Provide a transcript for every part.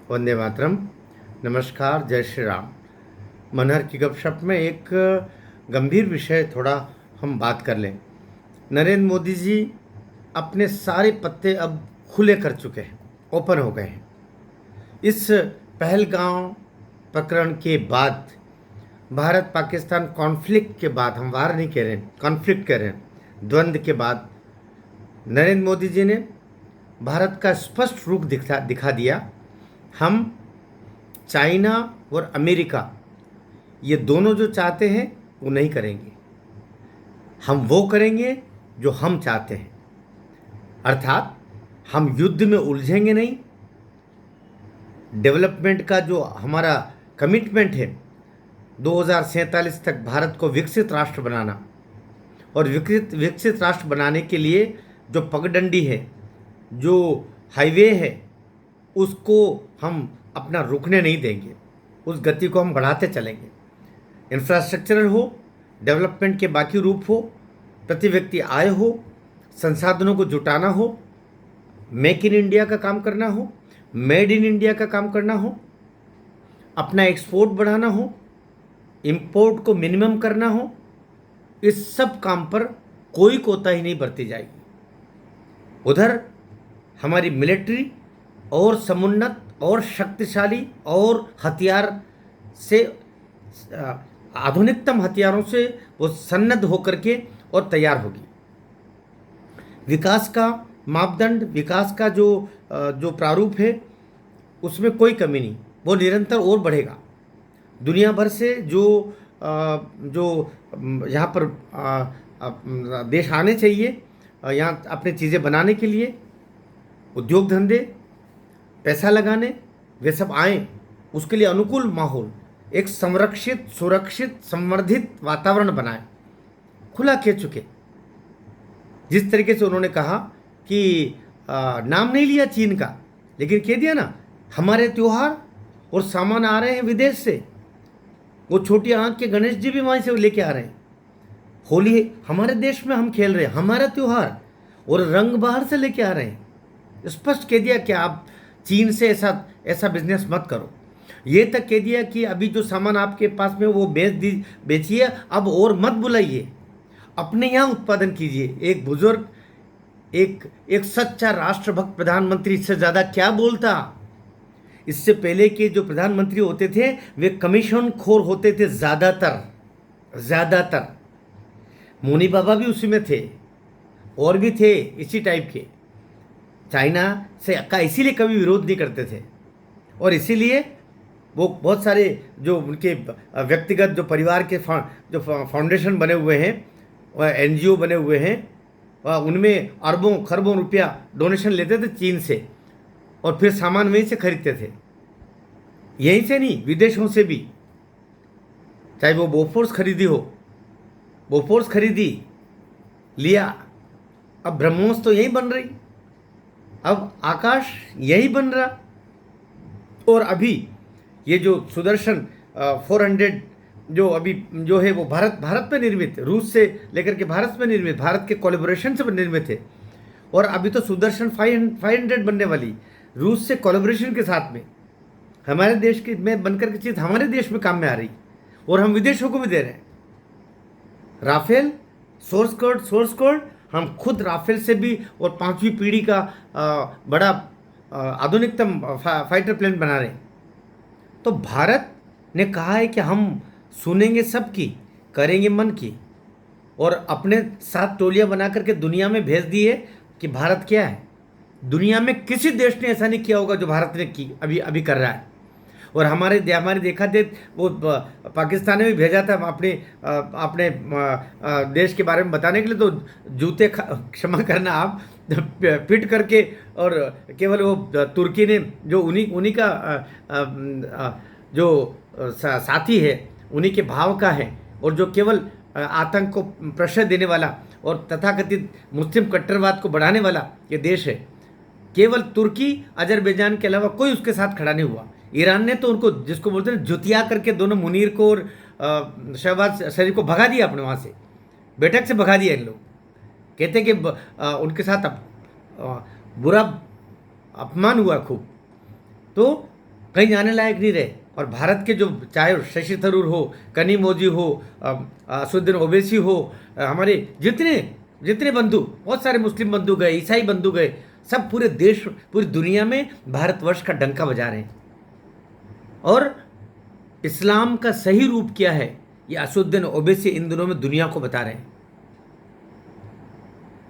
वंदे मातरम। नमस्कार, जय श्री राम। मनहर की गपशप में एक गंभीर विषय थोड़ा हम बात कर लें। नरेंद्र मोदी जी अपने सारे पत्ते अब खुले कर चुके हैं, ओपन हो गए हैं। इस पहलगांव प्रकरण के बाद, भारत पाकिस्तान कॉन्फ्लिक्ट के बाद, हम वार नहीं कह रहे हैं, कॉन्फ्लिक्ट कह रहे हैं, द्वंद्व के बाद नरेंद्र मोदी जी ने भारत का स्पष्ट रुख दिखा दिया। हम चाइना और अमेरिका, ये दोनों जो चाहते हैं वो नहीं करेंगे। हम वो करेंगे जो हम चाहते हैं, अर्थात हम युद्ध में उलझेंगे नहीं। डेवलपमेंट का जो हमारा कमिटमेंट है, 2047 तक भारत को विकसित राष्ट्र बनाना, और विकसित राष्ट्र बनाने के लिए जो पगडंडी है, जो हाईवे है, उसको हम अपना रुकने नहीं देंगे। उस गति को हम बढ़ाते चलेंगे। इंफ्रास्ट्रक्चरल हो, डेवलपमेंट के बाकी रूप हो, प्रति व्यक्ति आय हो, संसाधनों को जुटाना हो, मेक इन इंडिया का काम करना हो, मेड इन इंडिया का काम करना हो, अपना एक्सपोर्ट बढ़ाना हो, इंपोर्ट को मिनिमम करना हो, इस सब काम पर कोई कोताही नहीं बरती जाएगी। उधर हमारी मिलिट्री और समुन्नत और शक्तिशाली और हथियार से, आधुनिकतम हथियारों से वो सन्नद्ध होकर के और तैयार होगी। विकास का मापदंड, विकास का जो प्रारूप है, उसमें कोई कमी नहीं, वो निरंतर और बढ़ेगा। दुनिया भर से जो यहाँ पर देश आने चाहिए, यहाँ अपनी चीज़ें बनाने के लिए, उद्योग धंधे, पैसा लगाने, वे सब आए, उसके लिए अनुकूल माहौल, एक संरक्षित, सुरक्षित, संवर्धित वातावरण बनाए, खुला कह चुके। जिस तरीके से उन्होंने कहा कि नाम नहीं लिया चीन का, लेकिन कह दिया ना, हमारे त्यौहार और सामान आ रहे हैं विदेश से। वो छोटी आंख के गणेश जी भी वहीं से लेके आ रहे हैं। होली हमारे देश में हम खेल रहे हैं, हमारा त्यौहार, और रंग बाहर से लेके आ रहे हैं। स्पष्ट कह दिया कि आप चीन से ऐसा बिजनेस मत करो। ये तक कह दिया कि अभी जो सामान आपके पास में वो बेचिए, अब और मत बुलाइए, अपने यहाँ उत्पादन कीजिए। एक बुजुर्ग, एक सच्चा राष्ट्रभक्त प्रधानमंत्री इससे ज़्यादा क्या बोलता। इससे पहले के जो प्रधानमंत्री होते थे वे कमीशन खोर होते थे, ज़्यादातर। मुनि बाबा भी उसी में थे, और भी थे इसी टाइप के। चाइना से का इसीलिए कभी विरोध नहीं करते थे, और इसीलिए वो बहुत सारे जो उनके व्यक्तिगत, जो परिवार के जो फाउंडेशन बने हुए हैं, वह एनजीओ बने हुए हैं, उनमें अरबों खरबों रुपया डोनेशन लेते थे चीन से, और फिर सामान वहीं से खरीदते थे। यहीं से नहीं, विदेशों से भी। चाहे वो बोफोर्स खरीदी, लिया। अब ब्रह्मोस तो यहीं बन रही, अब आकाश यही बन रहा। और अभी ये जो सुदर्शन 400 जो अभी जो है, वो भारत में निर्मित, रूस से लेकर के भारत में निर्मित, भारत के कोलैबोरेशन से निर्मित है। और अभी तो सुदर्शन 500 बनने वाली, रूस से कोलैबोरेशन के साथ में, हमारे देश के में बनकर के चीज़ हमारे देश में काम में आ रही, और हम विदेशों को भी दे रहे हैं। राफेल, सोर्स कोड हम खुद राफेल से भी और 5वीं पीढ़ी का बड़ा आधुनिकतम फाइटर प्लेन बना रहे हैं। तो भारत ने कहा है कि हम सुनेंगे सबकी, करेंगे मन की, और अपने साथ टोलियां बना करके दुनिया में भेज दी है कि भारत क्या है। दुनिया में किसी देश ने ऐसा नहीं किया होगा जो भारत ने की अभी कर रहा है। और हमारे देखा दे वो पाकिस्तान ने भी भेजा था अपने देश के बारे में बताने के लिए, तो जूते क्षमा करना आप पिट करके, और केवल वो तुर्की ने जो उन्हीं का जो साथी है, उन्हीं के भाव का है, और जो केवल आतंक को प्रश्रय देने वाला और तथाकथित मुस्लिम कट्टरवाद को बढ़ाने वाला ये देश है। केवल तुर्की, अजरबैजान के अलावा कोई उसके साथ खड़ा नहीं हुआ। ईरान ने तो उनको, जिसको बोलते हैं, जुतिया करके दोनों मुनीर को और शहबाज शरीफ को भगा दिया अपने वहाँ से, बैठक से भगा दिया इन लोग। कहते कि उनके साथ बुरा अपमान हुआ खूब। तो कहीं जाने लायक नहीं रहे। और भारत के जो चाहे शशि थरूर हो, कनिमोझी हो, असदुद्दीन ओवैसी हो, हमारे जितने जितने बंधु, बहुत सारे मुस्लिम बंधु गए, ईसाई बंधु गए, सब पूरे देश पूरी दुनिया में भारतवर्ष का डंका बजा रहे हैं। और इस्लाम का सही रूप क्या है ये असदुद्दीन ओवैसी इन दिनों में दुनिया को बता रहे हैं।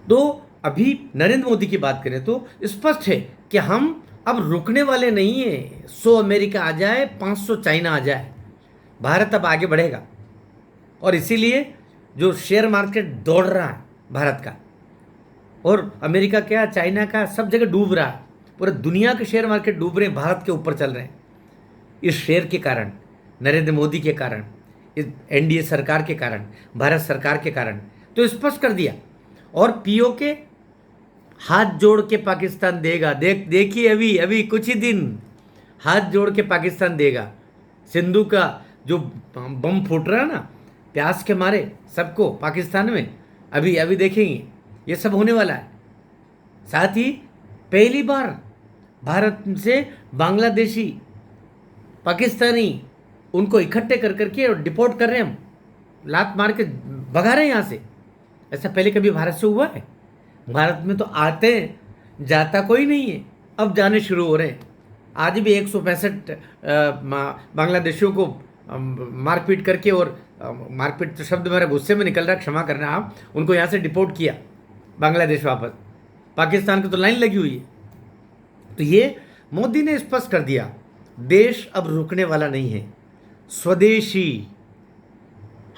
तो अभी नरेंद्र मोदी की बात करें तो स्पष्ट है कि हम अब रुकने वाले नहीं है। 100 अमेरिका आ जाए, 500 चाइना आ जाए, भारत अब आगे बढ़ेगा। और इसीलिए जो शेयर मार्केट दौड़ रहा है भारत का, और अमेरिका क्या, चाइना का, सब जगह डूब रहा है। पूरे दुनिया के शेयर मार्केट डूब रहे हैं, भारत के ऊपर चल रहे हैं। इस शेयर के कारण, नरेंद्र मोदी के कारण, इस एनडीए सरकार के कारण, भारत सरकार के कारण। तो स्पष्ट कर दिया। और पीओ के हाथ जोड़ के पाकिस्तान देगा। देखिए अभी अभी कुछ ही दिन हाथ जोड़ के पाकिस्तान देगा। सिंधु का जो बम फूट रहा है ना, प्यास के मारे सबको पाकिस्तान में, अभी अभी देखेंगे ये सब होने वाला है। साथ ही पहली बार भारत से बांग्लादेशी, पाकिस्तानी, उनको इकट्ठे कर करके और डिपोर्ट कर रहे हैं हम, लात मार के भगा रहे हैं यहाँ से। ऐसा पहले कभी भारत से हुआ है? भारत में तो आते हैं, जाता कोई नहीं है, अब जाने शुरू हो रहे हैं। आज भी 165 बांग्लादेशियों को मारपीट करके, और मारपीट तो शब्द मेरे गुस्से में निकल रहा है, क्षमा करना आप, उनको यहाँ से डिपोर्ट किया बांग्लादेश वापस। पाकिस्तान की तो लाइन लगी हुई है। तो ये मोदी ने स्पष्ट कर दिया, देश अब रुकने वाला नहीं है। स्वदेशी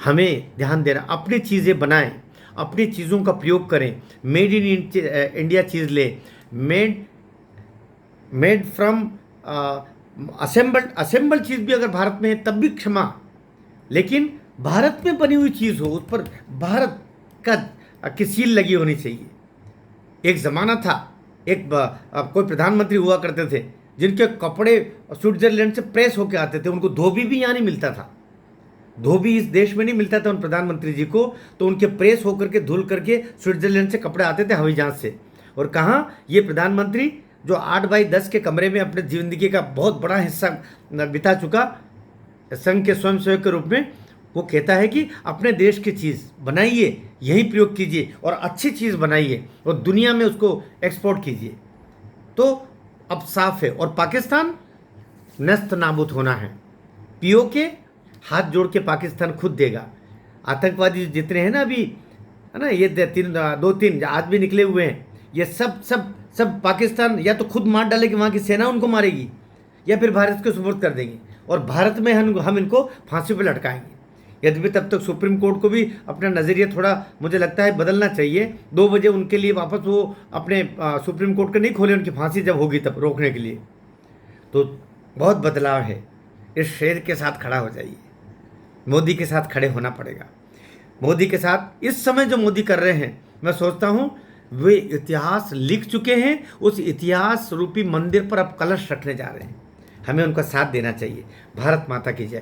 हमें ध्यान देना, अपनी चीज़ें बनाएं, अपनी चीज़ों का प्रयोग करें। मेड इन इंडिया चीज़ ले, मेड फ्रॉम असेंबल्ड चीज़ भी अगर भारत में है तब भी क्षमा, लेकिन भारत में बनी हुई चीज़ हो, उस पर भारत का की सील लगी होनी चाहिए। एक ज़माना था, कोई प्रधानमंत्री हुआ करते थे जिनके कपड़े स्विट्जरलैंड से प्रेस होके आते थे, उनको धोबी भी यहाँ नहीं मिलता था, धोबी इस देश में नहीं मिलता था उन प्रधानमंत्री जी को, तो उनके प्रेस होकर के धुल करके स्विट्जरलैंड से कपड़े आते थे हवाई जहाज से। और कहाँ ये प्रधानमंत्री जो 8x10 के कमरे में अपने जिंदगी का बहुत बड़ा हिस्सा बिता चुका संघ के स्वयंसेवक के रूप में, वो कहता है कि अपने देश की चीज़ बनाइए, यही प्रयोग कीजिए और अच्छी चीज़ बनाइए और दुनिया में उसको एक्सपोर्ट कीजिए। तो अब साफ है। और पाकिस्तान नस्त नाबूद होना है। पीओ के हाथ जोड़ के पाकिस्तान खुद देगा। आतंकवादी जितने हैं ना अभी, है ना, ये 2-3 आज भी निकले हुए हैं, ये सब पाकिस्तान या तो खुद मार डालेगी, वहाँ की सेना उनको मारेगी, या फिर भारत को सुपुर्द कर देंगे और भारत में हम इनको फांसी पर लटकाएंगे। यद्यपि तब तक सुप्रीम कोर्ट को भी अपना नज़रिया थोड़ा मुझे लगता है बदलना चाहिए। 2 बजे उनके लिए वापस वो अपने सुप्रीम कोर्ट को नहीं खोले, उनकी फांसी जब होगी तब रोकने के लिए। तो बहुत बदलाव है। इस शेर के साथ खड़ा हो जाइए, मोदी के साथ खड़े होना पड़ेगा। मोदी के साथ इस समय जो मोदी कर रहे हैं, मैं सोचता हूँ वे इतिहास लिख चुके हैं। उस इतिहास रूपी मंदिर पर अब कलश रखने जा रहे हैं। हमें उनका साथ देना चाहिए। भारत माता की जय।